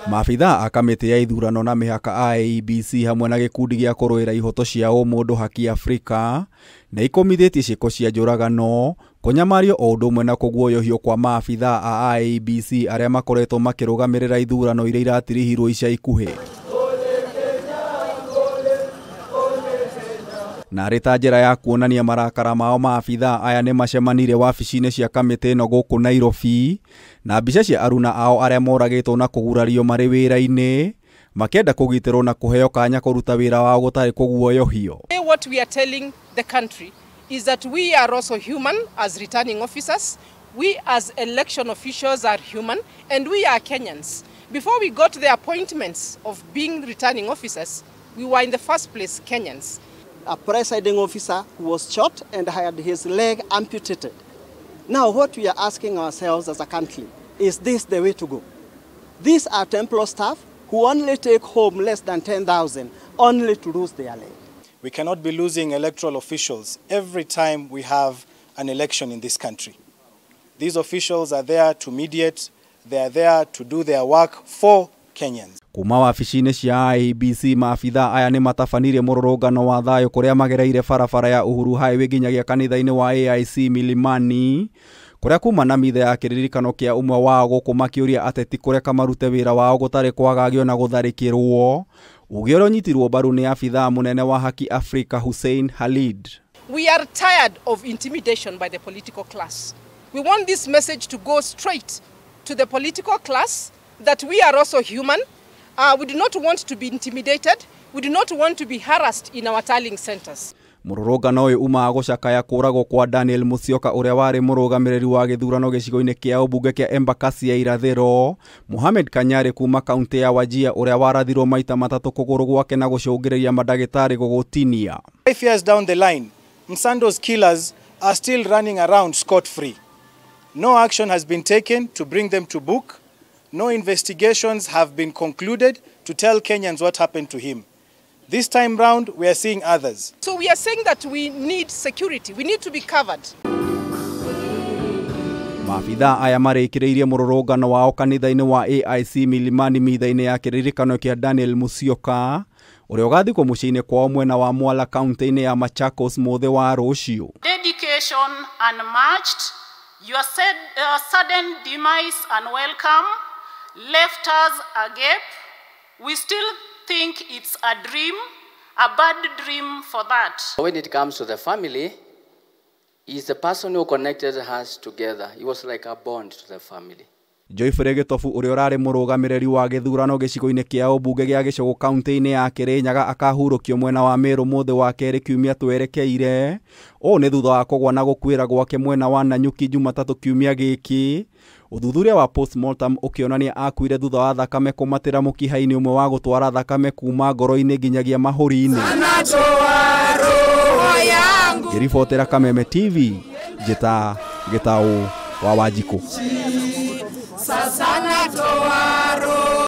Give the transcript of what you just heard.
Maabitha a kamiti ya ithurano na mihaka a Iebc hamwe na gikundi gĩa kũrũĩra ihoto cia umundu Haki Africa na ikomithitie ciiko cia njũragano kunyamario o undu umwe na kuguoyohio kwa maabitha a Iebc arĩa makoretwo makĩrũgamĩrĩra ithurano iria iratirihirwo ica ikuhĩ. Na rita njĩra ya kuonania marakara mao maabitha aya nĩ macemanire wabici-inĩ cia kamiti ĩno gũkũ Nairobi na mbica cia aruna ao arĩa moragĩtwo na kũgurario marĩ wĩra-inĩ makĩenda kũgitĩrwo na kũheo kanya kũruta wĩra wao gũtarĩ kũguoyohio. What we are telling the country is that we are also human as returning officers. We as election officials are human and we are Kenyans. Before we got the appointments of being returning officers, we were in the first place Kenyans. A presiding officer who was shot and had his leg amputated. Now what we are asking ourselves as a country, is this the way to go? These are temple staff who only take home less than 10,000 only to lose their leg. We cannot be losing electoral officials every time we have an election in this country. These officials are there to mediate, they are there to do their work for Kenyans. Kuma wabici-inĩ cia Iebc maabitha aya nimatabanirie mururungano wa thayu kuria magereire barabara ya Uhuru Highway nginyagia kanitha-inĩ wa AIC Milimani kuria kuma na mitha ya kiririkano kia umwe wao guku makiuria ateti kureka marute wira wao gutari kwagagio na gutharikirwo ugĩũrĩa ũnyitirwo mbaru nĩ abitha munene wa Haki Africa Hussein Khalid. We are tired of intimidation by the political class. We want this message to go straight to the political class that we are also human. We do not want to be intimidated. We do not want to be harassed in our tallying centers. Mururungano ũyũ umaga gũcakaya kũragwo kwa Daniel Musyoka ũrĩa warĩ mũrũgamĩrĩri wa githurano gĩcigo-inĩ kĩa ũmbunge kĩa Embakasi ya irathĩro, Mohamed Kanyari kuma kaunti ya Wajir ũrĩa warathirwo maita matatũ kũgũrũ gwake na gũcũngĩrĩria mandagĩtarĩ gũgũtinia. 5 years down the line, Msando's killers are still running around scot-free. No action has been taken to bring them to book. No investigations have been concluded to tell Kenyans what happened to him. This time round, we are seeing others. So we are saying that we need security. We need to be covered. Maabitha aya marĩkĩrĩirie mũrũrũngano wao kanitha-inĩ wa AIC Milimani mitha-inĩ ya kĩririkano kĩa Daniel Musyoka ũrĩa ũgathikwo mũciĩ-inĩ kwao mwena wa Mwala kaunti-inĩ ya Machakos mũthĩ wa rũciũ. Dedication unmatched, your sudden demise unwelcome left us agape. We still think it's a dream, a bad dream for that. When it comes to the family, he's the person who connected us together. He was like a bond to the family. Joyfrey Gĩtobu ũrĩa ũrarĩ mũrũgamĩrĩri wa githurano gĩcigo-inĩ kĩa ũmbunge gĩa Gĩcũgũ kaunti-inĩ ya Kĩrĩnyaga akahurũkio mwena wa Meru mũthĩ wa kerĩ kiumia twerekeire. Ũũ nĩ thutha wa kũgwa na gũkuĩra gwake mwena wa Nanyuki Jumatatũ kiumia gĩkĩ. Uthuthuria wa postmortem ukionania akuire thutha wa thakame kumatĩra mũkiha-inĩ ũmwe wa gũtwara thakame kuma ngoro-inĩ nginyagia mahũri-inĩ. Ngĩribotera Kameme TV, Gĩtaũ wa Wanjikũ.